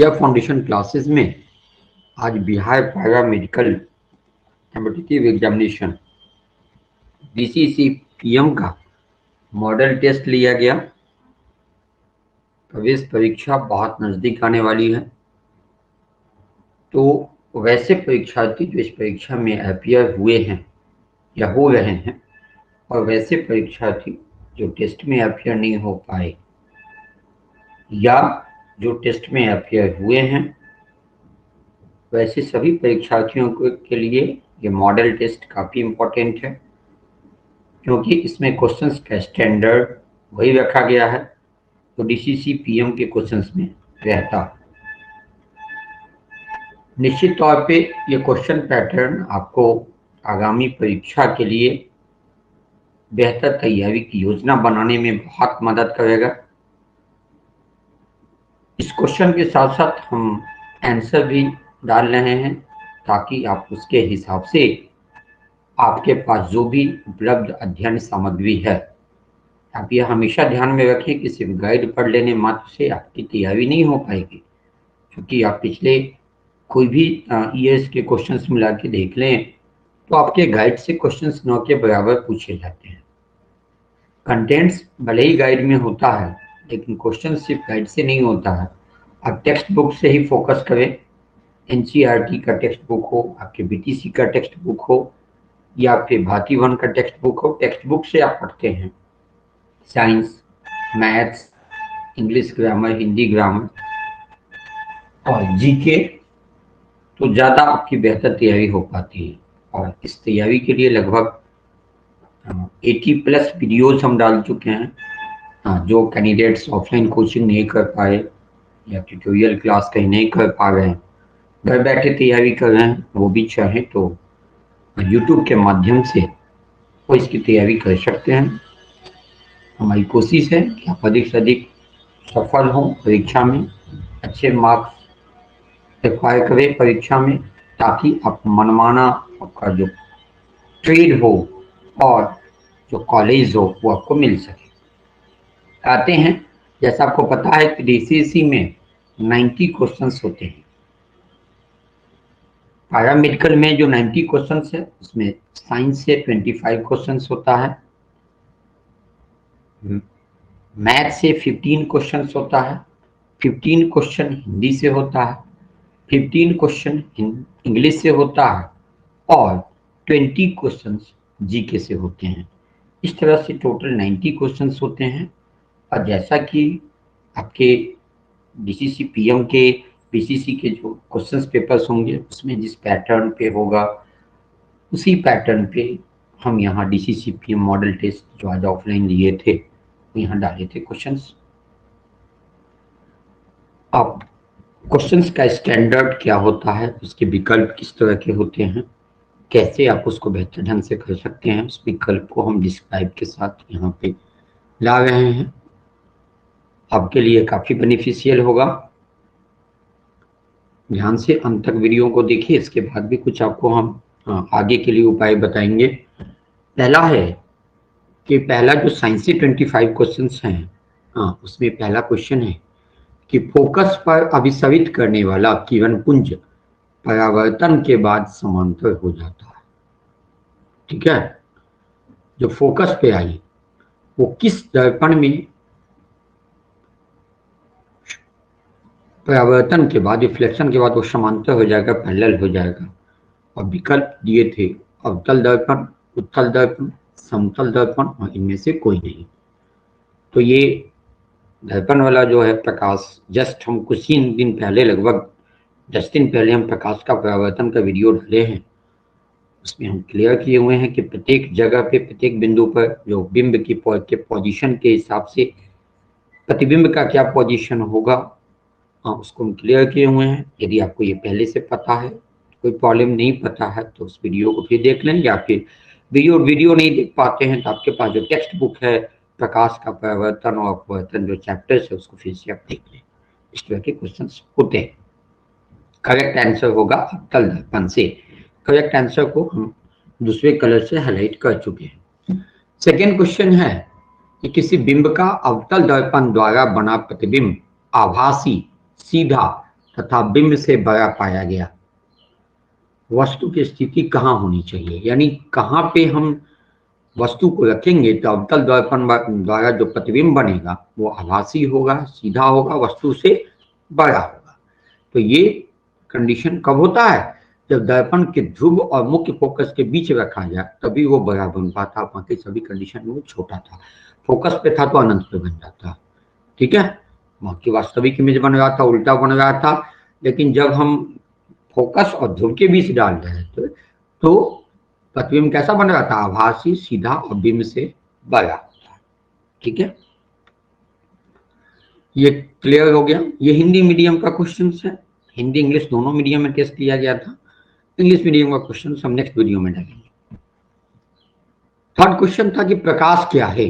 यह foundation classes में आज Bihar para medical competitive examination BCCPM का मॉडल टेस्ट लिया गया। प्रवेश परीक्षा बहुत नज़दीक आने वाली है, तो वैसे परीक्षार्थी जो इस परीक्षा में अपीयर हुए हैं या हो रहे हैं, और वैसे परीक्षार्थी जो टेस्ट में अपीयर नहीं हो पाए या जो टेस्ट में अपीयर हुए हैं, वैसे सभी परीक्षार्थियों के लिए ये मॉडल टेस्ट काफ़ी इम्पोर्टेंट है, क्योंकि इसमें क्वेश्चंस का स्टैंडर्ड वही रखा गया है तो DCCPM के क्वेश्चंस में रहता। निश्चित तौर पे ये क्वेश्चन पैटर्न आपको आगामी परीक्षा के लिए बेहतर तैयारी की योजना बनाने में बहुत मदद करेगा। इस क्वेश्चन के साथ साथ हम आंसर भी डाल रहे हैं, ताकि आप उसके हिसाब से आपके पास जो भी उपलब्ध अध्ययन सामग्री है, आप यह हमेशा ध्यान में रखें कि सिर्फ गाइड पढ़ लेने मात्र से आपकी तैयारी नहीं हो पाएगी, क्योंकि आप पिछले कोई भी ईयर्स के क्वेश्चंस मिला के देख लें तो आपके गाइड से क्वेश्चंस 9 के बराबर पूछे जाते हैं। कंटेंट्स भले ही गाइड में होता है, लेकिन क्वेश्चन सिर्फ गाइड से नहीं होता है। आप टेक्स्ट बुक से ही फोकस करें, NCERT का टेक्स्ट बुक हो, आपके BTC का टेक्स्ट बुक हो, या फिर भारती वन का टेक्स्ट बुक हो। टेक्स्ट बुक से आप पढ़ते हैं science, maths, English grammar, Hindi grammar और GK, तो ज़्यादा आपकी बेहतर तैयारी हो पाती है। और इस तैयारी के लिए लगभग 80+ वीडियोस हम डाल चुके हैं। जो कैंडिडेट्स ऑफलाइन कोचिंग नहीं कर पाए या ट्यूटोरियल क्लास कहीं नहीं कर पा रहे हैं, घर बैठे तैयारी कर रहे हैं, वो भी चाहें तो YouTube के माध्यम से वो इसकी तैयारी कर सकते हैं। हमारी कोशिश है कि आप अधिक से अधिक सफल हों परीक्षा में, अच्छे मार्क्स एक्वायर करें परीक्षा में, ताकि आप मनमाना आपका जो ट्रेड हो और जो कॉलेज हो वो आपको मिल सके। आते हैं, जैसा आपको पता है कि DCC में 90 क्वेश्चंस होते हैं। पैरामेडिकल में जो 90 क्वेश्चंस है, उसमें साइंस से 25 क्वेश्चंस होता है, मैथ से 15 क्वेश्चंस होता है, 15 क्वेश्चन हिंदी से होता है, 15 क्वेश्चन इंग्लिश से होता है और 20 क्वेश्चंस GK से होते हैं। इस तरह से टोटल 90 क्वेश्चंस होते हैं। और जैसा कि आपके DCCPM के BCC के जो क्वेश्चंस पेपर्स होंगे, उसमें जिस पैटर्न पे होगा उसी पैटर्न पे हम यहाँ DCCPM मॉडल टेस्ट जो आज ऑफलाइन लिए थे वो यहाँ डाले थे क्वेश्चंस। अब क्वेश्चंस का स्टैंडर्ड क्या होता है, उसके विकल्प किस तरह के होते हैं, कैसे आप उसको बेहतर ढंग से कर सकते हैं, उस विकल्प को हम डिस्क्राइब के साथ यहाँ पे ला रहे हैं। आपके लिए काफ़ी बेनिफिशियल होगा। ध्यान से अंत तक वीडियो को देखिए, इसके बाद भी कुछ आपको हम आगे के लिए उपाय बताएंगे। पहला है कि पहला जो साइंस से 25 क्वेश्चंस हैं, उसमें पहला क्वेश्चन है कि फोकस पर अभिसरित करने वाला किरण पुंज परावर्तन के बाद समांतर हो जाता है। ठीक है, जो फोकस पे आई वो किस दर्पण में परावर्तन के बाद, रिफ्लेक्शन के बाद वो समांतर हो जाएगा, पैरेलल हो जाएगा। और विकल्प दिए थे अवतल दर्पण, उत्तल दर्पण, समतल दर्पण और इनमें से कोई नहीं। तो ये दर्पण वाला जो है प्रकाश, जस्ट हम कुछ ही दिन पहले, लगभग 10 दिन पहले हम प्रकाश का परावर्तन का वीडियो डाले हैं। उसमें हम क्लियर किए हुए हैं कि प्रत्येक जगह पे, प्रत्येक बिंदु पर जो बिंब की पोजीशन के हिसाब से प्रतिबिंब का क्या पोजीशन होगा, उसको हम क्लियर किए हुए हैं। यदि आपको ये पहले से पता है, कोई प्रॉब्लम नहीं पता है, तो उस वीडियो को फिर देख लें, या फिर वीडियो नहीं देख पाते हैं तो आपके पास जो टेक्स्ट बुक है प्रकाश का परावर्तन और अपवर्तन जो चैप्टर्स है उसको फिर से आप देख लें। इस तरह के क्वेश्चन होते हैं। करेक्ट आंसर होगा अवतल दर्पण से। करेक्ट आंसर को हम दूसरे कलर से हाईलाइट कर चुके हैं। सेकेंड क्वेश्चन है कि किसी बिंब का अवतल दर्पण द्वारा बना प्रतिबिंब आभासी, सीधा तथा बिंब से बड़ा पाया गया। वस्तु की स्थिति कहाँ होनी चाहिए, यानी कहाँ पे हम वस्तु को रखेंगे तो अवतल दर्पण द्वारा जो प्रतिबिंब बनेगा वो आभासी होगा, सीधा होगा, वस्तु से बड़ा होगा। तो ये कंडीशन कब होता है, जब दर्पण के ध्रुव और मुख्य फोकस के बीच रखा जाए तभी वो बड़ा बन पाता। बाकी सभी कंडीशन में वो छोटा था। फोकस पे था तो अनंत पे बन जाता। ठीक है, बाकी वास्तविक इमेज बन रहा था, उल्टा बन रहा था। लेकिन जब हम फोकस और ध्रुव के बीच डाल रहे थे तो प्रतिबिंब कैसा बन रहा था, आभासी, सीधा और बिंब से बड़ा। ठीक है, ये क्लियर हो गया। ये हिंदी मीडियम का क्वेश्चन है, हिंदी इंग्लिश दोनों मीडियम में टेस्ट लिया गया था। इंग्लिश मीडियम का क्वेश्चन हम नेक्स्ट वीडियो में डालेंगे। थर्ड क्वेश्चन था कि प्रकाश क्या है।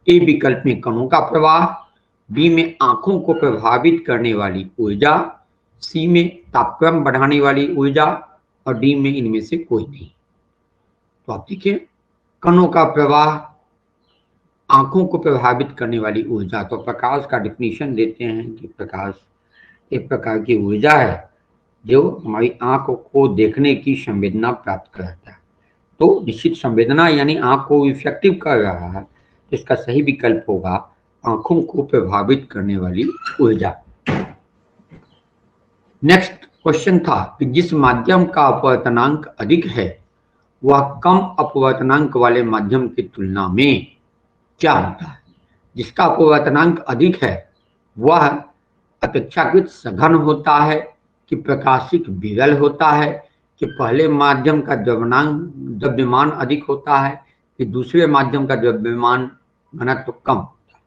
ए विकल्प में कणों का प्रवाह, बी में आंखों को प्रभावित करने वाली ऊर्जा, सी में तापक्रम बढ़ाने वाली ऊर्जा और डी में इनमें से कोई नहीं। तो आप देखिए, कणों का प्रवाह, आंखों को प्रभावित करने वाली ऊर्जा। तो प्रकाश का डिफिनीशन देते हैं कि प्रकाश एक प्रकार की ऊर्जा है जो हमारी आंख को देखने की संवेदना प्राप्त कराता है। तो निश्चित संवेदना यानी आंख को इफेक्टिव कर रहा है, तो इसका सही विकल्प होगा आंखों को प्रभावित करने वाली ऊर्जा। नेक्स्ट क्वेश्चन था कि जिस माध्यम का अपवर्तनांक अधिक है वह कम अपवर्तनांक वाले माध्यम की तुलना में क्या होता है। जिसका अपवर्तनांक अधिक है वह अपेक्षाकृत सघन होता है कि प्रकाशिक विरल होता है कि पहले माध्यम का द्रव्यमान अधिक होता है कि दूसरे माध्यम का द्रव्यमान घनत्व कम होता है।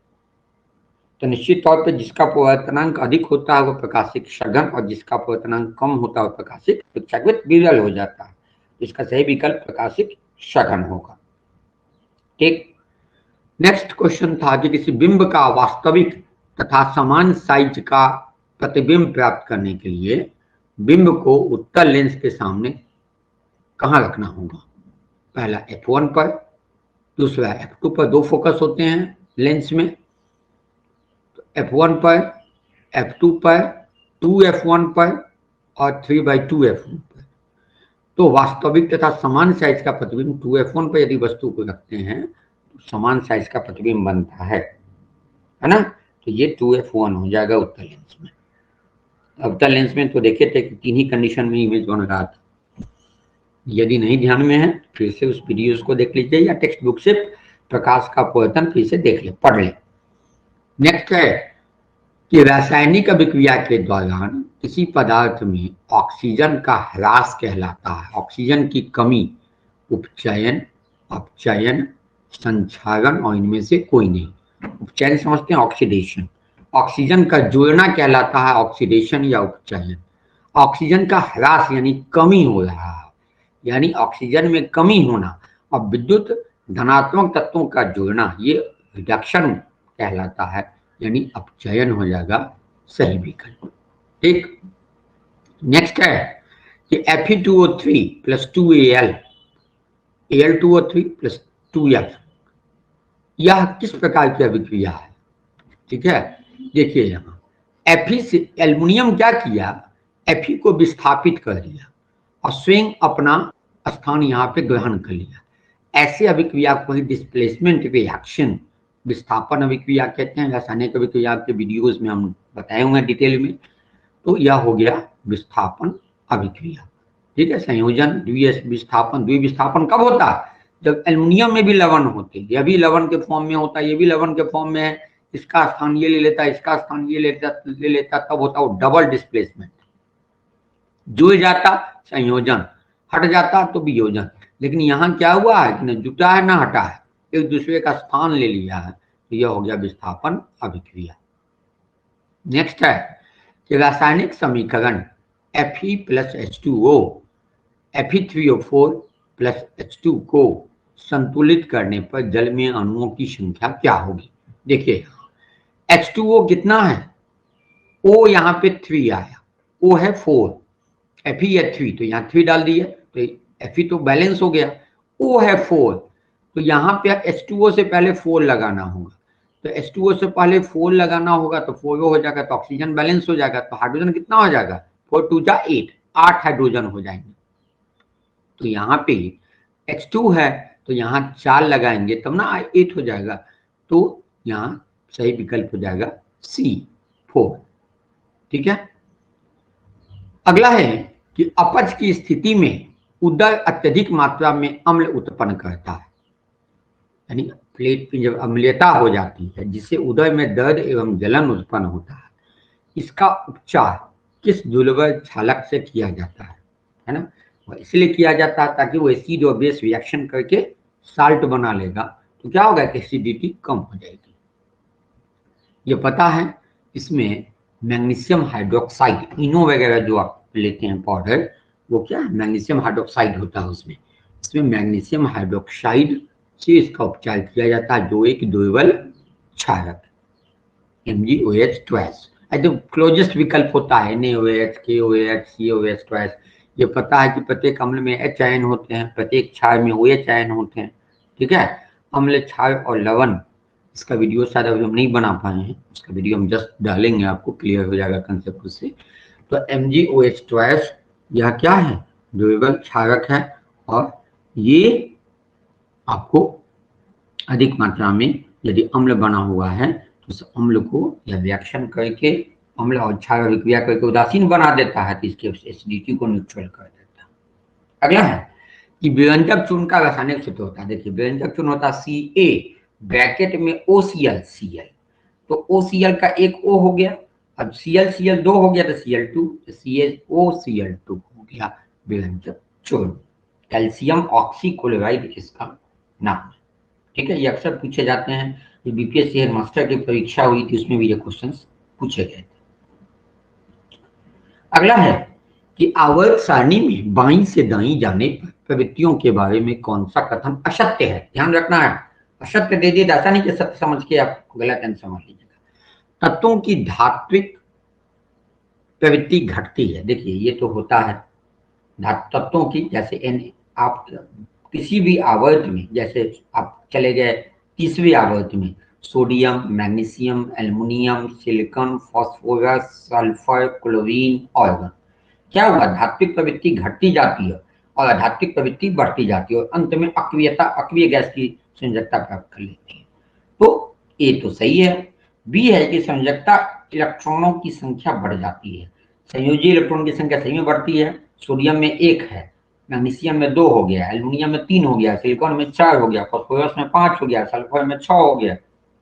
तो निश्चित तौर पर जिसका अपवर्तनांक अधिक होता है वह प्रकाशिक सघन और जिसका अपवर्तनांक कम होता है वह प्रकाशिक अपेक्षाकृत विरल हो जाता है। इसका सही विकल्प प्रकाशिक सघन होगा। ठीक, नेक्स्ट क्वेश्चन था कि किसी बिंब का वास्तविक तथा समान साइज का प्रतिबिंब प्राप्त करने के लिए बिंब को उत्तल लेंस के सामने कहाँ रखना होगा। पहला f1 पर, दूसरा f2 पर। दो फोकस होते हैं लेंस में, तो f1 पर, f2 पर, 2f1 पर और 3/2 f1 पर। तो वास्तविक तथा समान साइज का प्रतिबिंब 2f1 पर यदि वस्तु को रखते हैं तो समान साइज का प्रतिबिंब बनता है ना। तो ये 2f1 हो जाएगा उत्तल लेंस में। अवतल लेंस में तो देखे थे कि तीन ही कंडीशन में इमेज बन रहा था। यदि नहीं ध्यान में है फिर से उस वीडियोस को देख लीजिए या टेक्स्ट बुक से प्रकाश का अपवर्तन फिर से देख ले, पढ़ ले। नेक्स्ट है कि रासायनिक अभिक्रिया के दौरान किसी पदार्थ में ऑक्सीजन का ह्रास कहलाता है। ऑक्सीजन की कमी, उपचयन, अपचयन, संक्षारण और इनमें से कोई नहीं। उपचयन समझते हैं, ऑक्सीडेशन। ऑक्सीजन का जुड़ना कहलाता है ऑक्सीडेशन या उपचयन। ऑक्सीजन का ह्रास यानी कमी हो रहा है, यानी ऑक्सीजन में कमी होना। और विद्युत धनात्मक तत्वों का जुड़ना ये रिडक्शन कहलाता है, यानी अपचयन हो जाएगा सही विकल्प। ठीक, नेक्स्ट है कि Fe2O3 plus 2Al, Al2O3 plus 2F, यह किस प्रकार की अभिक्रिया है। ठीक है, देखिए यहाँ Fe से एल्युमिनियम क्या किया, Fe को विस्थापित कर दिया और स्वयं अपना स्थान यहाँ पे ग्रहण कर लिया। ऐसे अभिक्रिया को डिस्प्लेसमेंट रिएक्शन, विस्थापन अभिक्रिया कहते हैं। रासायनिक अभिक्रिया के वीडियोज में हम बताए हुए हैं डिटेल में। तो यह हो गया विस्थापन अभिक्रिया। ठीक है, संयोजन विस्थापन। द्विविस्थापन कब होता है, जब एल्युमिनियम में भी लवण होते हैं। यह भी लवण के फॉर्म में होता है, ये भी लवण के फॉर्म में है। इसका स्थान ये ले लेता है, इसका स्थान ये ले लेता, तब होता है वो डबल डिस्प्लेसमेंट। जुड़ जाता संयोजन, हट जाता तो वियोजन। लेकिन यहाँ क्या हुआ है कि न जुटा है ना हटा है, एक दूसरे का स्थान ले लिया है। तो यह हो गया विस्थापन अभिक्रिया। नेक्स्ट है कि रासायनिक समीकरण Fe plus H2O, Fe3O4 plus H2 को संतुलित करने पर जल में अणुओं की संख्या क्या होगी। देखिए H2O कितना है, O यहाँ पे 3 आया, O है 4, Fe है 3, तो यहाँ 3 डाल दिए तो Fe तो बैलेंस हो गया। O है 4, तो यहाँ पे H2O से पहले 4 लगाना होगा। तो H2O से पहले 4 लगाना होगा तो 4O हो जाएगा, तो ऑक्सीजन बैलेंस हो जाएगा, तो हाइड्रोजन कितना हो जाएगा 4 2 जा 8, 8 हाइड्रोजन हो जाएंगे। तो यहाँ पे H2 है तो यहाँ 4 लगाएंगे तब ना 8 हो जाएगा, तो यहाँ सही विकल्प हो जाएगा C4। ठीक है। अगला है कि अपच की स्थिति में उदय अत्यधिक मात्रा में अम्ल उत्पन्न करता है, यानी प्लेट की जब अम्लीयता हो जाती है जिससे उदय में दर्द एवं जलन उत्पन्न होता है, इसका उपचार किस दुर्लभ क्षालक से किया जाता है ना। और इसलिए किया जाता है ताकि वो एसिड और बेस रिएक्शन करके साल्ट बना लेगा, तो क्या होगा कि एसिडिटी कम हो जाएगी। ये पता है, इसमें मैग्नीशियम हाइड्रोक्साइड, इनो वगैरह जो आप लेते हैं पाउडर, वो क्या है मैग्नीशियम हाइड्रोक्साइड होता है उसमें, इसमें मैग्नीशियम हाइड्रोक्साइड से इसका उपचार किया जाता है, जो एक दुर्बल क्षारक MgOH ट्वाइस, जो क्लोजेस्ट विकल्प होता है NaOH, KOH, COH ट्वाइस। ये पता है कि प्रत्येक अम्ल में H आयन होते हैं, प्रत्येक क्षार में OH आयन होते हैं। ठीक है। अम्ल, क्षार और लवण, इसका वीडियो शायद अभी हम नहीं बना पाए हैं, उसका वीडियो हम जस्ट डालेंगे, आपको क्लियर हो जाएगा कंसेप्ट उससे। तो MgOH ट्वाइस यह क्या है, दुर्बल क्षारक है, और ये आपको अधिक मात्रा में यदि अम्ल बना हुआ है तो उस अम्ल को यह रिएक्शन करके अम्ल और क्षार अभिक्रिया करके उदासीन बना देता है, तो इसके एसिडिटी को न्यूट्रल कर देता है। अगला है कि व्यंजक चूर्ण का रासायनिक सूत्र होता है। देखिए व्यंजक चूर्ण होता है Ca ब्रैकेट में OCl Cl, तो OCl का एक O हो गया, अब Cl Cl 2 हो गया तो Cl2, CaOCl2 हो गया व्यंजक चूर्ण। कैल्शियम ऑक्सीक्लोराइड इसका नाम है। ठीक है। ये अक्सर पूछे जाते हैं, ये बीपीएससी हेड मास्टर की परीक्षा हुई थी उसमें भी ये क्वेश्चंस पूछे गए थे। अगला है कि आवर्त सारणी में बाईं से दाईं जाने पर प्रवृत्तियों के बारे में कौन सा कथन असत्य है। ध्यान रखना है, असत्य दे दिए ऐसा नहीं कि सत्य समझ के आप गलत समझ लीजिएगा। तत्वों की धात्विक प्रवृत्ति घटती है। देखिए ये तो होता है तत्वों की, जैसे आप किसी भी आवर्त में, जैसे आप चले गए तीसरी आवर्त में, sodium, magnesium, aluminium, silicon, phosphorus, sulphur, chlorine, argon, क्या हुआ धात्विक प्रवृत्ति घटती जाती है और अधात्विक प्रवृत्ति बढ़ती जाती है, और अंत में अक्रिय गैस की संयोजकता प्राप्त कर लेती है। तो ए तो सही है। बी है कि संयोजकता इलेक्ट्रॉनों की संख्या बढ़ जाती है, संयोजी इलेक्ट्रॉन की संख्या सही में बढ़ती है। सोडियम में 1 है, मैग्नीशियम में 2 हो गया, एल्युमिनियम में 3 हो गया, सिलिकॉन में 4 हो गया, फास्फोरस में 5 हो गया, सल्फर में 6 हो गया,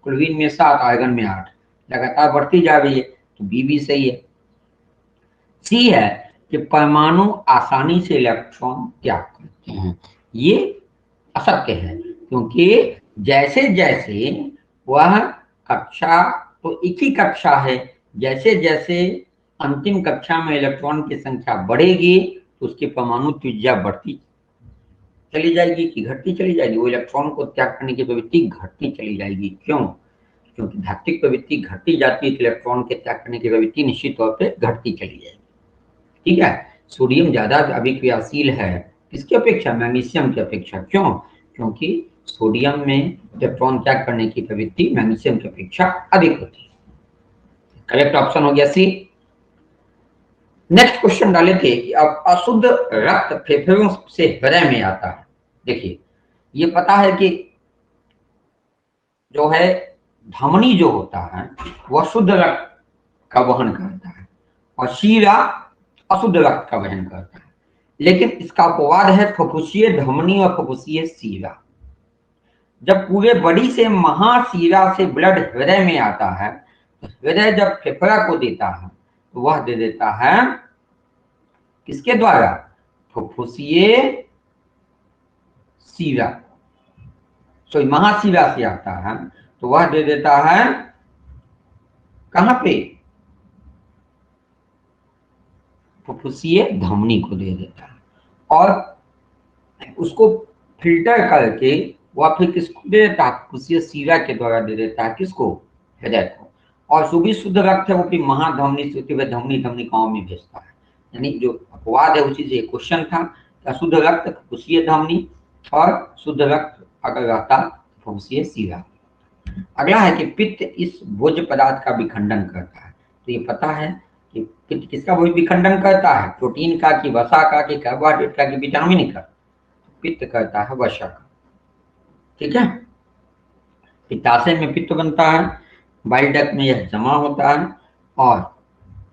क्लोरीन में 7, आर्गन में 8, लगातार बढ़ती जा रही है, तो बी भी सही है। सी है कि परमाणु आसानी से इलेक्ट्रॉन त्याग करते हैं, ये असत्य है, क्योंकि जैसे जैसे वह कक्षा, तो एक ही कक्षा है, जैसे जैसे अंतिम कक्षा में इलेक्ट्रॉन की संख्या बढ़ेगी तो उसकी परमाणु त्रिज्या बढ़ती चली जाएगी कि घटती चली जाएगी, वो इलेक्ट्रॉन को त्याग करने की प्रवृत्ति घटती चली जाएगी। क्यों? क्योंकि धात्विक प्रवृत्ति घटती जाती है, इलेक्ट्रॉन के त्याग करने की प्रवृत्ति निश्चित तौर पर घटती चली जाएगी। ठीक है। सोडियम ज्यादा अभिक्रियाशील है किसकी अपेक्षा, मैग्नीशियम की अपेक्षा। क्यों? क्योंकि सोडियम में इलेक्ट्रॉन त्याग करने की प्रवृत्ति मैग्नीशियम की अपेक्षा अधिक होती है। करेक्ट ऑप्शन हो गया सी। नेक्स्ट क्वेश्चन डाले थे कि अब अशुद्ध रक्त फेफड़ों से हृदय में आता है। देखिए ये पता है कि जो है धमनी जो होता है वह शुद्ध रक्त का वहन करता है और शीरा अशुद्ध रक्त का वहन करता है, लेकिन इसका अपवाद है फुफ्फुसीय धमनी और फुफ्फुसीय शीरा। जब पूरे बॉडी से महाशीरा से ब्लड हृदय में आता है, तो हृदय जब फेफड़ा को देता है तो वह दे देता है किसके द्वारा, फुफ्फुसीय शीरा, सॉरी महाशीरा से आता है तो वह दे देता है कहां पे, फुफ्फुसीय धमनी को दे देता है, और उसको फिल्टर करके वह फिर किसको दे देता है, फुफ्फुसीय शीरा के द्वारा दे देता है किसको, हृदय को, और जो भी शुद्ध रक्त है वो फिर महाधमनी से धमनी धमनिकाओं में भेजता है। यानी जो अपवाद है उसी से क्वेश्चन था, अशुद्ध रक्त फुफ्फुसीय धमनी और शुद्ध रक्त अगर रहता फुफ्फुसीय शीरा। अगला है कि पित्त इस भोज्य पदार्थ का विखंडन करता है। तो ये पता है कि पित्त किसका विखंडन करता है, प्रोटीन का कि वसा का कि कार्बोहाइड्रेट का कि विटामिन का। पित्त करता है वसा का, ठीक है। पित्ताशय में पित्त बनता है, बाइल डक्ट में यह जमा होता है और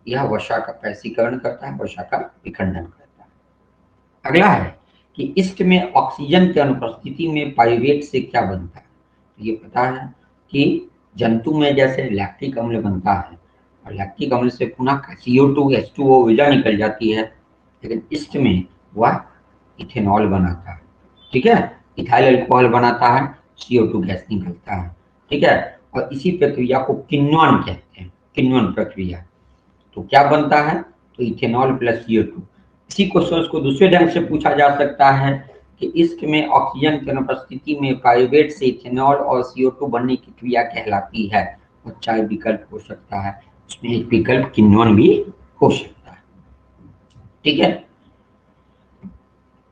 यह वसा का पैसीकरण करता है, वसा का विखंडन करता है। अगला है कि इष्ट में ऑक्सीजन की अनुपस्थिति में पाइरुवेट से क्या बनता है। तो ये पता है कि जंतु में जैसे लैक्टिक अम्ल बनता है और लैक्टिक अम्ल से पुनः CO2 H2O ऊर्जा निकल जाती है, लेकिन इष्ट में वह इथेनॉल बनाता है, ठीक है। इथाइल अल्कोहल बनाता है, CO2 गैस निकलता है, ठीक है। और इसी प्रक्रिया को किण्वन कहते हैं, किण्वन प्रक्रिया। तो क्या बनता है, तो इथेनॉल प्लस CO2। इसी क्वेश्चन को दूसरे ढंग से पूछा जा सकता है कि इष्ट में ऑक्सीजन की अनुपस्थिति में पाइरुवेट से इथेनॉल और CO2 बनने की क्रिया कहलाती है। और 4 विकल्प हो सकता है, उसमें एक विकल्प किण्वन भी हो सकता है, ठीक है।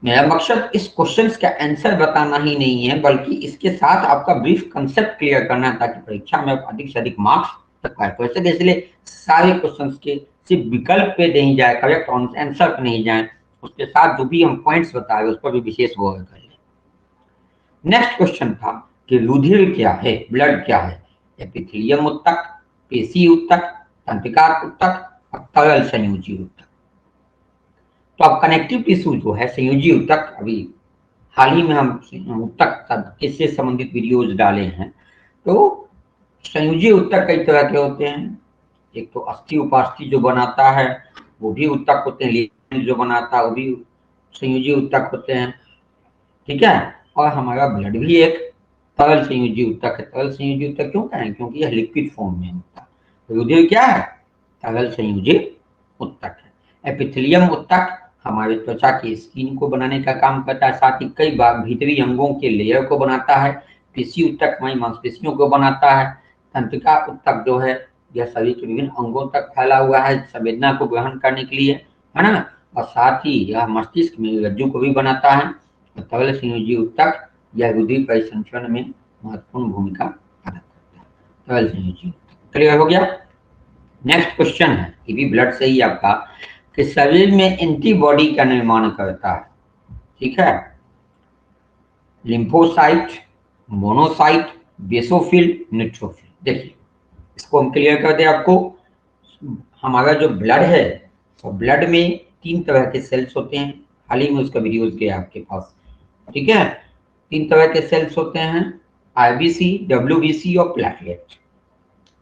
मेरा मकसद इस क्वेश्चन का आंसर बताना ही नहीं है, बल्कि इसके साथ आपका ब्रीफ कंसेप्ट क्लियर करना है, ताकि परीक्षा में अधिक से अधिक मार्क्स तक पाए। तो इसलिए सारे क्वेश्चन के सिर्फ विकल्प पे नहीं जाए, करेक्ट आंसर पे नहीं जाए, उसके साथ जो भी हम पॉइंट्स बताए उस पर भी विशेष गौर करें। नेक्स्ट क्वेश्चन था कि रुधिर क्या है, ब्लड क्या है। एपिथेलियम उत्तक, पेशी उत्तक, तंत्रिका उत्तक और तरल संयोजी उत्तक। तो अब कनेक्टिव टिश्यू जो है संयोजी उत्तक, अभी हाल ही में हम उत्तक इससे संबंधित वीडियोज डाले हैं। तो संयोजी उत्तक कई तरह के होते हैं। एक तो अस्थि उपास्थि जो बनाता है वो भी उत्तक होते हैं, लिगामेंट जो बनाता है वो भी संयोजी उत्तक होते हैं, ठीक है। और हमारा ब्लड भी एक तरल संयोजी उत्तक है। तरल संयोजी उत्तक क्यों कहें, क्योंकि यह लिक्विड फॉर्म में होता है। रुधिर क्या है, तरल संयोजी उत्तक है। एपिथेलियम उत्तक हमारे त्वचा की स्किन को बनाने का काम करता है, साथ ही कई बार भीतरी अंगों के लेयर को बनाता है। पेशी उत्तक हमारी मांसपेशियों को बनाता है। तंत्रिका उत्तक जो है यह शरीर के विभिन्न अंगों तक फैला हुआ है संवेदना को ग्रहण करने के लिए, है ना। और साथ ही यह मस्तिष्क में रज्जु को भी बनाता है। तरल संयोजी उत्तक यह रुधिर परिसंचरण में महत्वपूर्ण भूमिका अदा करता है। तरल संयोजी उत्तक क्लियर हो गया। नेक्स्ट क्वेश्चन है, ये भी ब्लड से ही आपका, कि शरीर में एंटीबॉडी का निर्माण करता है, ठीक है। Lymphocyte, monocyte, basophil, neutrophil. देखिए इसको हम क्लियर कर दें आपको। हमारा जो ब्लड है तो ब्लड में 3 तरह के सेल्स होते हैं, हाल ही में उसका वीडियोस गया आपके पास, ठीक है। 3 तरह के सेल्स होते हैं, IBC, WBC और प्लेटलेट,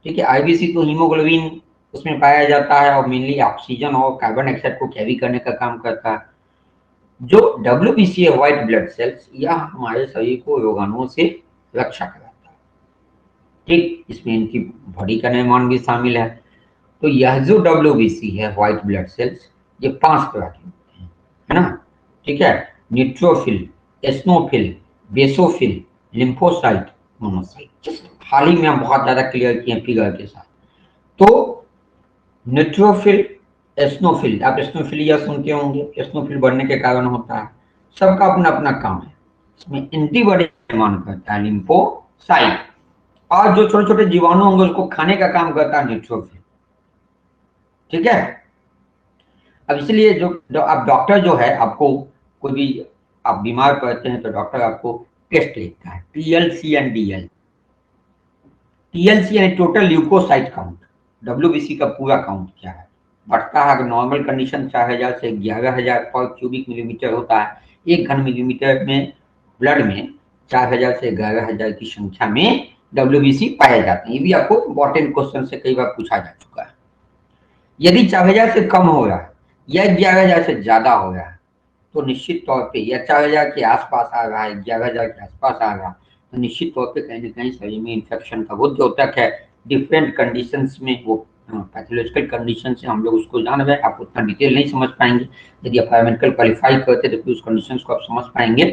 ठीक है। IBC तो हीमोग्लोबिन उसमें पाया जाता है और मेनली ऑक्सीजन और कार्बन डाइऑक्साइड को कैरी करने का काम करता है। जो WBC है, व्हाइट ब्लड सेल्स, यह हमारे शरीर को रोगाणुओं से रक्षा कराता है, ठीक। इसमें इनकी बॉडी का निर्माण भी शामिल है। तो यह जो WBC है, व्हाइट ब्लड सेल्स, ये 5 तरह के होते हैं, है ना, ठीक है। Neutrophil, eosinophil, basophil, lymphocyte, monocyte. हाल ही में हम बहुत ज्यादा क्लियर किए फिगर के साथ। तो न्यूट्रोफिल, एस्नोफिल, आप एस्नोफिलिया सुनते होंगे, एस्नोफिल बढ़ने के कारण होता है, सबका अपना अपना काम है। इसमें एंटीबॉडी निर्माण करता है लिम्फोसाइट, और जो छोटे छोटे जीवाणु होंगे उसको खाने का काम करता है न्यूट्रोफिल, ठीक है। अब इसलिए जो आप डॉक्टर जो है, आपको कोई भी आप बीमार पड़ते हैं तो डॉक्टर आपको टेस्ट लिखता है, TLC एंड DL। TLC यानी टोटल ल्यूकोसाइट काउंट, WBC का पूरा काउंट क्या है, बढ़ता है। अगर नॉर्मल कंडीशन 4000 से 11000 पर क्यूबिक मिलीमीटर होता है, 1 घन मिलीमीटर में ब्लड में 4000 से 11000 की संख्या में WBC पाए जाते हैं। ये भी आपको इंपॉर्टेंट क्वेश्चन से कई बार पूछा जा चुका है। यदि 4000 से कम हो रहा है या 11000 से ज्यादा हो रहा है तो निश्चित तौर पे, या 4000 के आसपास आ रहा है, 11000 के आसपास आ रहा है, तो निश्चित तौर पे कहीं ना कहीं शरीर में इन्फेक्शन का वो द्योतक है। डिफरेंट कंडीशंस में वो पैथोलॉजिकल कंडीशन से हम लोग उसको जान रहे हैं, आप उतना डिटेल नहीं समझ पाएंगे। यदि आप पैरामेडिकल क्वालिफाई करते तो फिर उस कंडीशन को आप समझ पाएंगे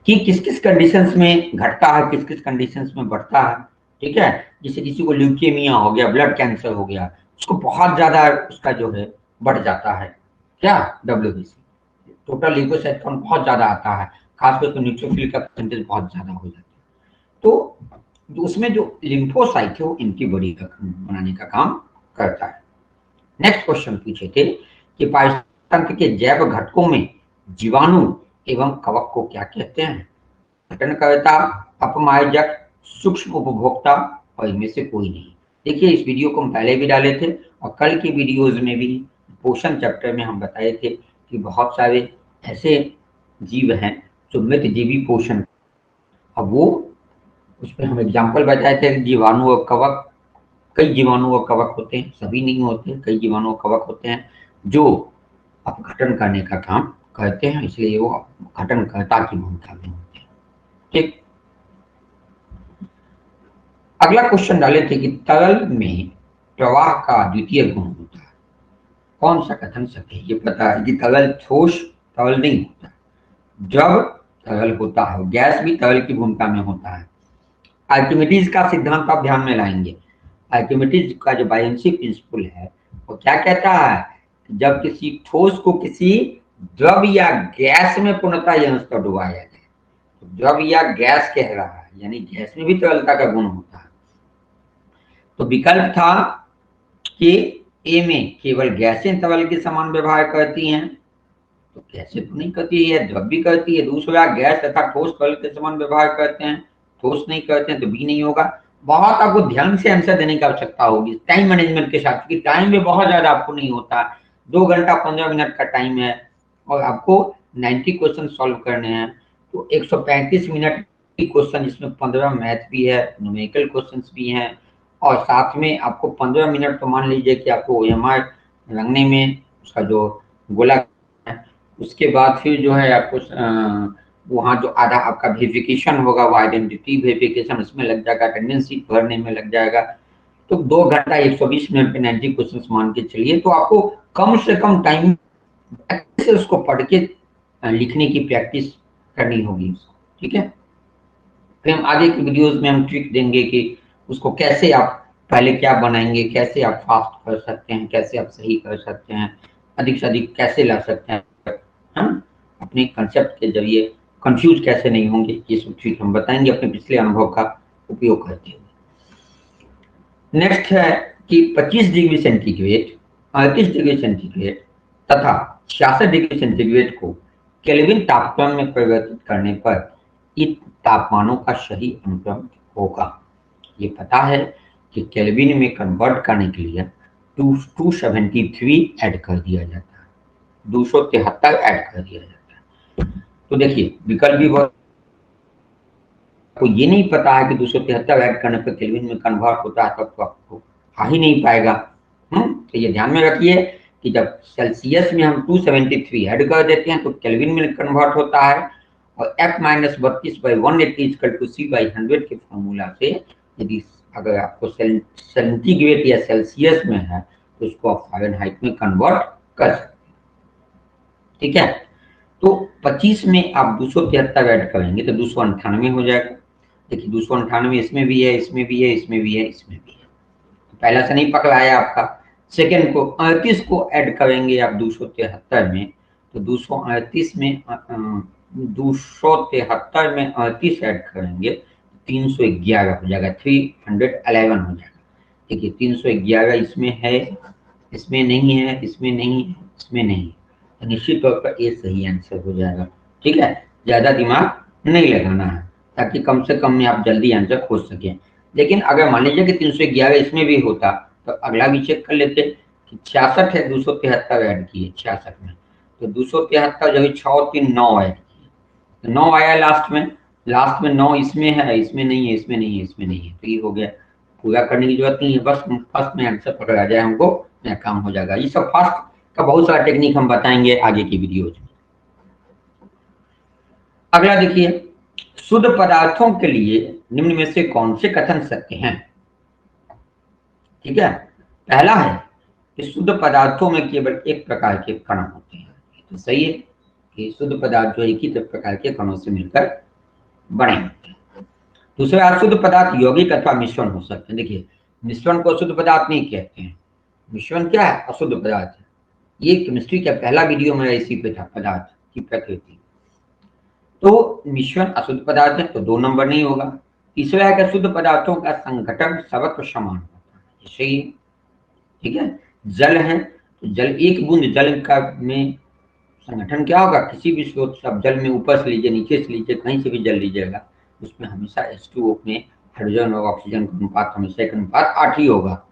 कि किस किस कंडीशन में घटता है, किस किस कंडीशन में बढ़ता है, ठीक है। जैसे किसी को ल्यूकेमिया हो गया, ब्लड कैंसर हो गया, उसको बहुत ज्यादा उसका जो है बढ़ जाता है क्या, WBC, टोटल ल्यूकोसाइट काउंट बहुत ज्यादा आता है, खासकर तो न्यूट्रोफिल का परसेंटेज बहुत ज्यादा हो जाता है। तो तो उसमें जो लिम्फोसाइट है वो एंटीबॉडी का बनाने का काम करता है। नेक्स्ट क्वेश्चन पूछे थे कि पाचन के जैव घटकों में जीवाणु एवं कवक को क्या कहते हैं? घटनकर्ता, अपमार्जक, सूक्ष्म उपभोक्ता और इनमें से कोई नहीं। देखिए, इस वीडियो को हम पहले भी डाले थे और कल की वीडियोज में भी पोषण चैप्टर में हम बताए थे कि बहुत सारे ऐसे जीव हैं जो मृतजीवी पोषण, अब वो उसमें हम एग्जाम्पल बताए थे जीवाणु और कवक। कई जीवाणु और कवक होते हैं, सभी नहीं होते, कई जीवाणु और कवक होते हैं जो अपघटन करने का काम करते हैं, इसलिए वो अपघटनकर्ता की भूमिका में होते हैं। ठीक, अगला क्वेश्चन डाले थे कि तरल में प्रवाह का द्वितीय गुण होता है, कौन सा कथन सत्य है? ये पता है कि तरल ठोस तरल नहीं होता, द्रव तरल होता है, गैस भी तरल की भूमिका में होता है। आर्किमिडीज का सिद्धांत आप ध्यान में लाएंगे। आर्किमिडीज का जो बायोन्सी प्रिंसिपल है वो क्या कहता है? जब किसी ठोस को किसी द्रव या गैस में पूर्णतः यंत्र डुबाया जाए, तो द्रव या गैस कह रहा है, यानी गैस में भी तरलता का गुण होता है। तो विकल्प था कि ए में केवल गैसें तरल के समान व्यवहार करती हैं, तो गैसें तो नहीं करती है, द्रव भी करती है। दूसरा, गैस तथा ठोस तरल के समान व्यवहार करते हैं, ठोस नहीं करते हैं, तो बी नहीं होगा। बहुत आपको ध्यान से आंसर देने की आवश्यकता होगी टाइम मैनेजमेंट के साथ, क्योंकि टाइम में बहुत ज्यादा आपको नहीं होता, 2 घंटा 15 मिनट का टाइम है और आपको 90 क्वेश्चन सॉल्व करने हैं, तो 135 मिनट की क्वेश्चन, इसमें 15 मैथ भी है, न्यूमेरिकल क्वेश्चन भी हैं, और साथ में आपको 15 मिनट तो मान लीजिए कि आपको OMR रंगने में, उसका जो गोला है, उसके बाद फिर जो है आपको वहाँ जो आधा आपका वेरिफिकेशन होगा वो आइडेंटिटी वेरिफिकेशन, उसमें लग जाएगा, अटेंडेंस शीट भरने में लग जाएगा। तो 2 घंटा 120 मिनट पे 90 क्वेश्चन मान के चलिए, तो आपको कम से कम टाइम से उसको पढ़ के लिखने की प्रैक्टिस करनी होगी, ठीक है। फिर हम आगे की वीडियोस में हम ट्रिक देंगे कि उसको कैसे आप पहले क्या बनाएंगे, कैसे आप फास्ट कर सकते हैं, कैसे आप सही कर सकते हैं, अधिक से अधिक कैसे ला सकते हैं, हाँ? अपने कंसेप्ट के जरिए कंफ्यूज कैसे नहीं होंगे, ये सब ट्रिक हम बताएंगे अपने पिछले अनुभव का उपयोग करते हुए। नेक्स्ट है कि 25 डिग्री सेंटीग्रेड, 38 डिग्री सेंटीग्रेड तथा 66 डिग्री सेंटीग्रेड को केल्विन तापमान में परिवर्तित करने पर इन तापमानों का सही अनुक्रम होगा। ये पता है कि केल्विन में कन्वर्ट करने के लिए 273 ऐड कर दिया जाता है, 273 ऐड कर दिया जाता है। तो देखिए, विकल्प भी बहुत, आपको ये नहीं पता है कि 273 ऐड करने पर केल्विन में कन्वर्ट होता है, तब तो आपको आ ही नहीं पाएगा। तो ये ध्यान में रखिए कि जब सेल्सियस में हम 273 ऐड कर देते हैं तो केल्विन में कन्वर्ट होता है, और F-32/180 = C/100 के फॉर्मूला से यदि अगर आपको सेंटीग्रेड या सेल्सियस में है तो उसको आप फ़ारेनहाइट में कन्वर्ट कर सकते हैं, ठीक है। तो 25 में आप 273 ऐड करेंगे तो 298 हो जाएगा। देखिए, 298 इसमें भी है, इसमें भी है, इसमें भी है, इसमें भी है, तो पहला से नहीं पकड़ाया आपका। सेकेंड को 38 को ऐड करेंगे आप 273 में, तो 238 में 273 में 38 ऐड करेंगे 311 हो जाएगा, 311 हो जाएगा। देखिए, 311 इसमें है, इसमें नहीं है, इसमें नहीं है, इसमें नहीं है, तो निश्चित तौर पर ये सही आंसर हो जाएगा, ठीक है। ज्यादा दिमाग नहीं लगाना है ताकि कम से कम में आप जल्दी आंसर खोज सकें। लेकिन अगर मान लीजिए कि 311 इसमें भी होता तो अगला भी चेक कर लेते कि 66 है, 273 ऐड किए 66 में, तो 273 जो है 6 और 3 9 ऐड किए, तो 9 आया लास्ट में, 9 इसमें है, इसमें नहीं है, इसमें नहीं है, इसमें नहीं है, तो ये हो गया। पूरा करने की जरूरत नहीं है, बस फर्स्ट में आंसर पकड़ा जाए हमको, मेरा काम हो जाएगा। ये सब फास्ट का बहुत सारा टेक्निक हम बताएंगे आगे की वीडियोज में। अगला देखिए, शुद्ध पदार्थों के लिए निम्न में से कौन से कथन सत्य हैं? ठीक है, पहला है कि शुद्ध पदार्थों में केवल एक प्रकार के कण होते हैं, तो सही है कि शुद्ध पदार्थ जो एक ही प्रकार के कणों से मिलकर बने होते हैं। दूसरा, अशुद्ध पदार्थ यौगिक अथवा मिश्रण हो सकते हैं। देखिए, मिश्रण को अशुद्ध पदार्थ नहीं कहते हैं, मिश्रण क्या है? अशुद्ध पदार्थ है। ये केमिस्ट्री का पहला वीडियो मेरा इसी पे था, पदार्थ की प्रकृति। तो मिश्रण अशुद्ध पदार्थ है तो 2 नंबर नहीं होगा। तीसरा है कि शुद्ध पदार्थों का संघटन सर्वत्र समान होता है, जैसे ही, ठीक है, जल है तो जल, एक बूंद जल का में संगठन क्या होगा, किसी भी स्रोत से आप जल में ऊपर से लीजिए, नीचे से लीजिए, कहीं से भी जल लीजिएगा, उसमें हमेशा H2O में हाइड्रोजन और ऑक्सीजन का अनुपात हमेशा एक अनुपात 8 ही होगा।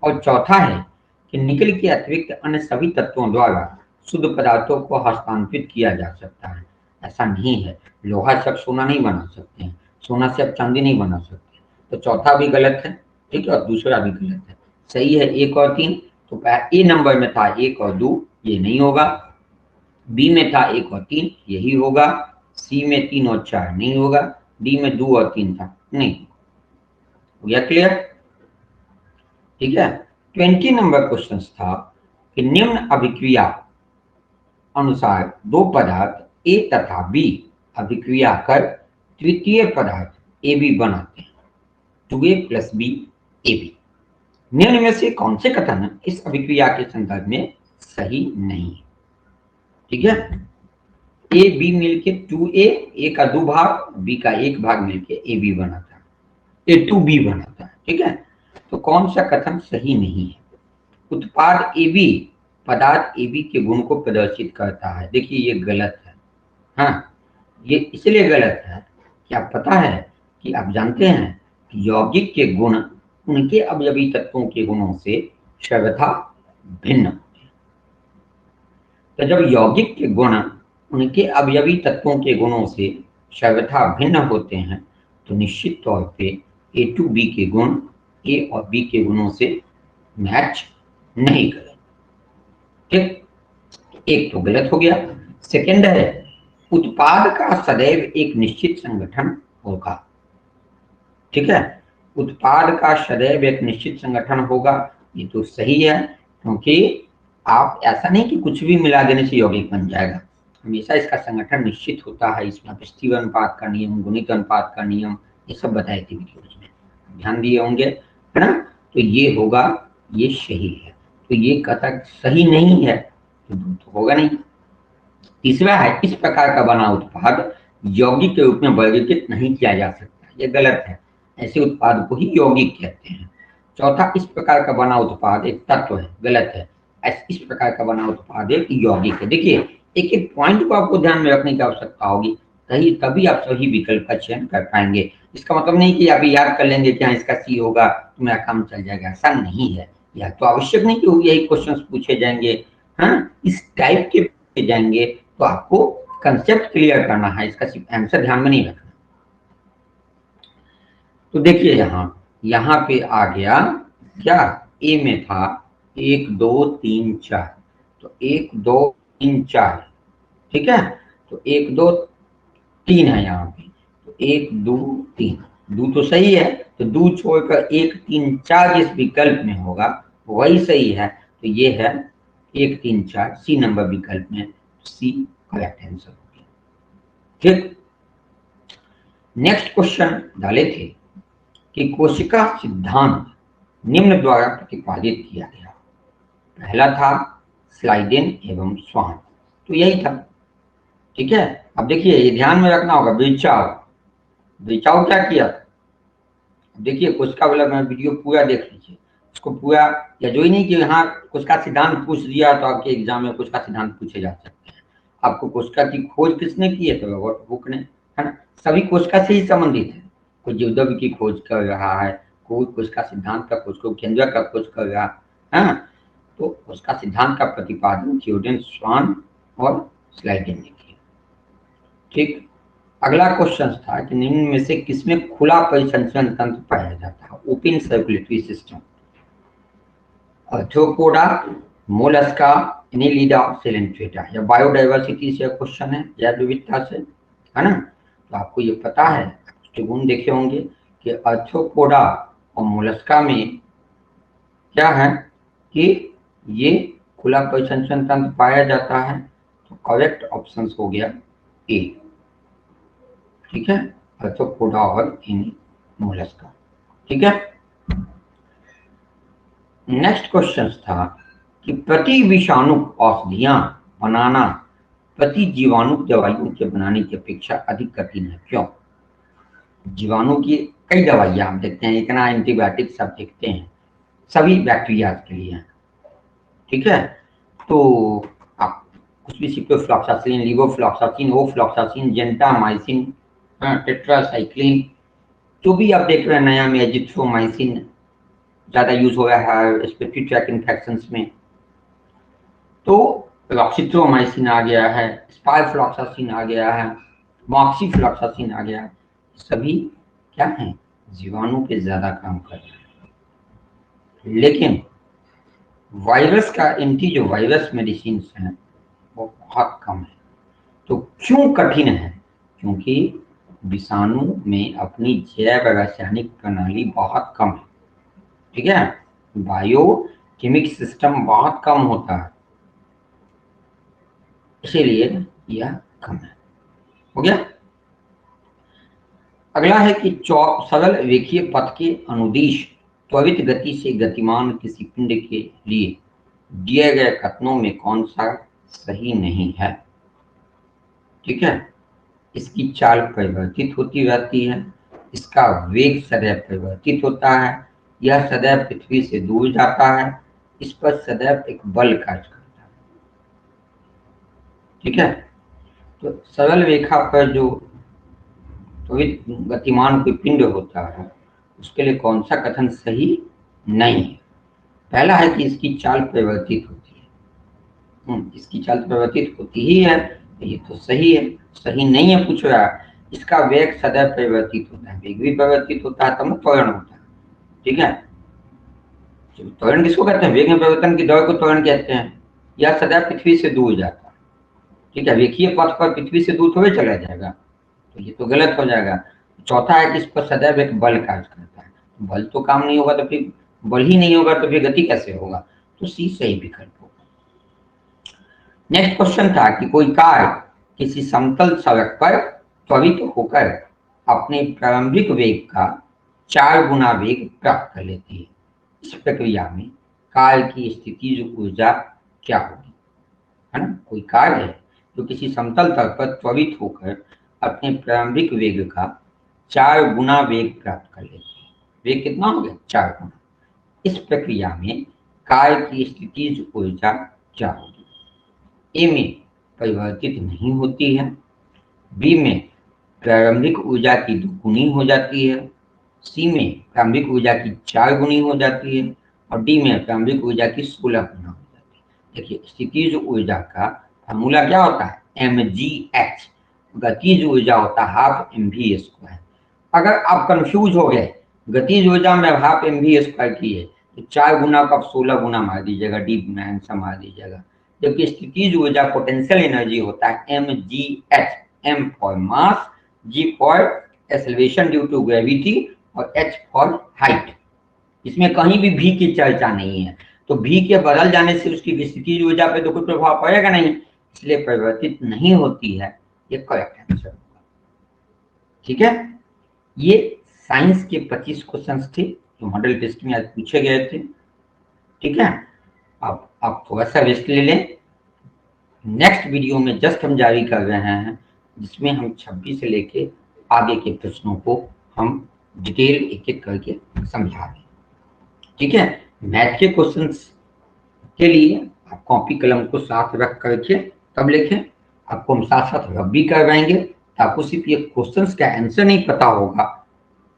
और चौथा है कि निकल के अतिरिक्त अन्य सभी तत्वों द्वारा शुद्ध पदार्थों को हस्तांतरित किया जा सकता है। ऐसा नहीं है, लोहा से आप सोना नहीं बना सकते हैं, सोना से आप चांदी नहीं बना सकते, तो चौथा भी गलत है, ठीक है, और दूसरा भी गलत है। सही है 1 और 3, तो ए नंबर में था 1 और 2, ये नहीं होगा। बी में था 1 और 3, यही होगा। सी में 3 और 4 नहीं होगा। डी में 2 और 3 था, नहीं। हो गया क्लियर? ठीक है। 20 नंबर क्वेश्चन था कि निम्न अभिक्रिया अनुसार दो पदार्थ ए तथा बी अभिक्रिया कर तृतीय पदार्थ ए बी बनाते हैं, 2A + B AB। निम्न में से कौन से कथन इस अभिक्रिया के संदर्भ में सही नहीं है? ठीक है, ए बी मिलके 2A, ए का 2 भाग, बी का 1 भाग मिलके ए बी बनाता है, ए 2B बनाता है। ठीक है, तो कौन सा कथन सही नहीं है? उत्पाद ए बी पदार्थ ए बी के गुण को प्रदर्शित करता है। देखिए ये गलत है। हाँ, ये इसलिए गलत है कि आप पता है कि आप जानते हैं कि यौगिक के गुण उनके अवयवी तत्वों के गुणों से सर्वथा भिन्न होते हैं। तो जब यौगिक के गुण उनके अवयवी तत्वों के गुणों से सर्वथा भिन्न होते हैं तो निश्चित तौर पे ए टू बी के गुण ए और बी के गुणों से मैच नहीं करें। ठीक, एक तो गलत हो गया। सेकंड है उत्पाद का सदैव एक निश्चित संगठन होगा। ठीक है, उत्पाद का सदैव एक निश्चित संगठन होगा, ये तो सही है, क्योंकि आप ऐसा नहीं कि कुछ भी मिला देने से यौगिक बन जाएगा, हमेशा इसका संगठन निश्चित होता है। इसमें अपस्थिर अनुपात का नियम, गुणित अनुपात का नियम, ये सब बताए थे वीडियोज में, ध्यान दिए होंगे, है ना? तो ये होगा, ये सही है। तो ये कथन सही नहीं है तो होगा नहीं। तीसरा है इस प्रकार का बना उत्पाद यौगिक के रूप में वर्गीकृत नहीं किया जा सकता, ये गलत है, ऐसे उत्पाद को ही यौगिक कहते हैं। चौथा, इस प्रकार का बना उत्पाद एक तत्व है, गलत है, इस प्रकार का बना उत्पाद एक यौगिक है। देखिए एक एक पॉइंट को आपको ध्यान में रखने की आवश्यकता होगी, तभी आप सही विकल्प का चयन कर पाएंगे। इसका मतलब नहीं कि आप याद कर लेंगे कि हाँ इसका सी होगा तो मेरा काम चल जाएगा, ऐसा नहीं है। या तो आवश्यक नहीं कि यही क्वेश्चन पूछे जाएंगे, हाँ इस टाइप के पूछे जाएंगे, तो आपको कंसेप्ट क्लियर करना है, इसका सिर्फ आंसर ध्यान में नहीं रखना। तो देखिए यहाँ पे आ गया क्या, ए में था 1 2 3 4, तो 1 2 3 4, ठीक है, तो 1 2 3 है यहाँ पे, तो 1 2 3, 2 तो सही है, तो 2 छोड़कर 1 3 4 जिस विकल्प में होगा वही सही है, तो ये है 1 3 4 सी नंबर विकल्प में, सी करेक्ट आंसर हो गया। ठीक, नेक्स्ट क्वेश्चन डाले थे कि कोशिका सिद्धांत निम्न द्वारा प्रतिपादित किया गया। पहला था स्लाइडेन एवं स्वान, तो यही था। ठीक है, अब देखिए ये ध्यान में रखना होगा, ब्रिचाव क्या किया? देखिए कोशिका वाला मैं वीडियो पूरा देख लीजिए, उसको पूरा, या जो ही नहीं कि हाँ कोशिका सिद्धांत पूछ दिया तो आपके एग्जाम में कोशिका सिद्धांत पूछे जा सकते हैं। आपको कोशिका की खोज किसने की है? तो रॉबर्ट हुक ने, है ना? सभी कोशिका से ही संबंधित है, कोई जीवद्रव्य की खोज कर रहा है, कोई कोशिका सिद्धांत का खोज, कोई केंद्रक का खोज कर रहा है, तो कोशिका सिद्धांत का प्रतिपादन थियोडेन स्वान और स्लाइडेन ने किया। ठीक, अगला क्वेश्चन था कि निम्न में से किसमें खुला परिसंचरण तंत्र पाया जाता है? Open circulatory system, arthropoda, Mollusca, Annelida, Coelenterata. या बायोडाइवर्सिटी से क्वेश्चन है, जैव विविधता से, है ना? तो आपको ये पता है, उसके गुण देखे होंगे कि आर्थ्रोपोडा और मोलस्का में क्या है कि ये खुला परिसंचरण तंत्र पाया जाता है, तो करेक्ट ऑप्शन हो गया ए। ठीक है, आर्थ्रोपोडा और मोलस्का। ठीक है, नेक्स्ट क्वेश्चन था कि प्रति विषाणु औषधियां बनाना प्रति जीवाणु दवाइयों के बनाने की अपेक्षा अधिक कठिन है, क्यों? जीवाणु की कई दवाइयां हम देखते हैं, इतना एंटीबायोटिक सब देखते हैं, सभी बैक्टीरिया के लिए हैं, ठीक है। तो आप कुछ भी ciprofloxacin, levofloxacin, ofloxacin, gentamicin, tetracycline, जो भी आप देख रहे हैं नया में, एजिथ्रोमाइसिन ज्यादा यूज हो रहा है रेस्पिरेटरी ट्रैक इन्फेक्शंस में, तो रॉक्सिथ्रोमाइसिन आ गया है, स्पाइफ्लॉक्सासिन आ गया है, मॉक्सीफ्लॉक्सासिन आ गया है, सभी क्या है, जीवाणु पे ज्यादा काम कर रहे हैं। लेकिन वायरस का एंटी जो वायरस मेडिसिन हैं वो बहुत कम है। तो क्यों कठिन है? क्योंकि विषाणु में अपनी जैव रासायनिक प्रणाली बहुत कम है, ठीक है, बायो केमिक सिस्टम बहुत कम होता है, इसीलिए यह कम है। हो गया। अगला है कि सरल रेखीय पथ के अनुदिश त्वरित गति से गतिमान किसी पिंड के लिए दिए गए कथनों में कौन सा सही नहीं है, ठीक है। इसकी चाल परिवर्तित होती रहती है, इसका वेग सदैव परिवर्तित होता है, यह सदैव पृथ्वी से दूर जाता है, इस पर सदैव एक बल कार्य करता है, ठीक है। तो सरल रेखा पर जो त्वरित गतिमान कोई पिंड होता है उसके लिए कौन सा कथन सही नहीं है? पहला है कि इसकी चाल परिवर्तित होती है, इसकी चाल परिवर्तित होती ही है, ये तो सही है। सही नहीं है पूछ रहा है, इसका वेग सदैव परिवर्तित होता है, वेग भी परिवर्तित होता है, तब त्वरण होता है, ठीक है। त्वरण किसको कहते हैं? वेग में परिवर्तन की दर को त्वरण कहते हैं। यह सदैव पृथ्वी से दूर जाता है, ठीक है, रेखीय पथ पर पृथ्वी से दूर थोड़े चला जाएगा, तो ये तो गलत हो जाएगा। चौथा है कि इस पर सदैव एक बल कार्य करता है, बल तो काम नहीं होगा तो फिर बल ही नहीं होगा तो फिर गति कैसे होगा? तो सी सही विकल्प होगा। नेक्स्ट क्वेश्चन था कि कोई कार किसी समतल सड़क पर त्वरित होकर अपने प्रारंभिक वेग का 4 गुना वेग प्राप्त कर लेती है, इस प्रक्रिया में कार की स्थितिज ऊर्जा क्या होगी? है ना, कोई कार है जो किसी समतल तल पर त्वरित होकर अपने प्रारंभिक वेग का 4 गुना वेग प्राप्त कर लेती है, वेग कितना हो गया? 4 गुना। इस प्रक्रिया में कार की स्थितिज ऊर्जा क्या होगी? ए में परिवर्तित नहीं होती है, बी में प्रारंभिक ऊर्जा की 2 गुनी हो जाती है, सी में प्रारंभिक ऊर्जा की 4 गुनी हो जाती है, और डी में प्रारंभिक ऊर्जा की 16 गुना हो जाती है। देखिए स्थितिज ऊर्जा का फॉर्मूला क्या होता है? mgh। गतिज ऊर्जा होता है हाफ mv²। अगर आप कंफ्यूज हो गए, गतिज ऊर्जा में हाफ mv² की है तो 4 गुना को आप 16 गुना मार दीजिएगा, डी गुना आंसर मार दीजिएगा। जबकि स्थितिज ऊर्जा पोटेंशियल एनर्जी होता है mgh, m for mass, g for acceleration due to gravity, और h फॉर हाइट। इसमें कहीं भी v की चर्चा नहीं है, तो v के बदल जाने से उसकी स्थितिज ऊर्जा पे तो कोई प्रभाव पड़ेगा नहीं, इसलिए परिवर्तित नहीं होती है, ये करेक्ट आंसर होगा, ठीक है। ये साइंस के 25 क्वेश्चंस थे जो मॉडल टेस्ट में आज पूछे गए थे, ठीक है। अब आप थोड़ा सा रेस्ट ले लें, नेक्स्ट वीडियो में जस्ट हम जारी कर रहे हैं जिसमें हम 26 से लेके आगे के प्रश्नों को हम डिटेल एक एक करके समझा दें, ठीक है। मैथ के क्वेश्चंस के लिए आप कॉपी कलम को साथ रख करके तब लिखें, आपको हम साथ साथ रब भी करवाएंगे, आपको सिर्फ ये क्वेश्चंस का आंसर नहीं पता होगा,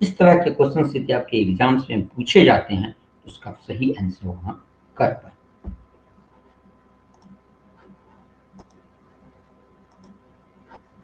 इस तरह के क्वेश्चन यदि आपके एग्जाम्स में पूछे जाते हैं तो उसका सही आंसर वहां कर पाए।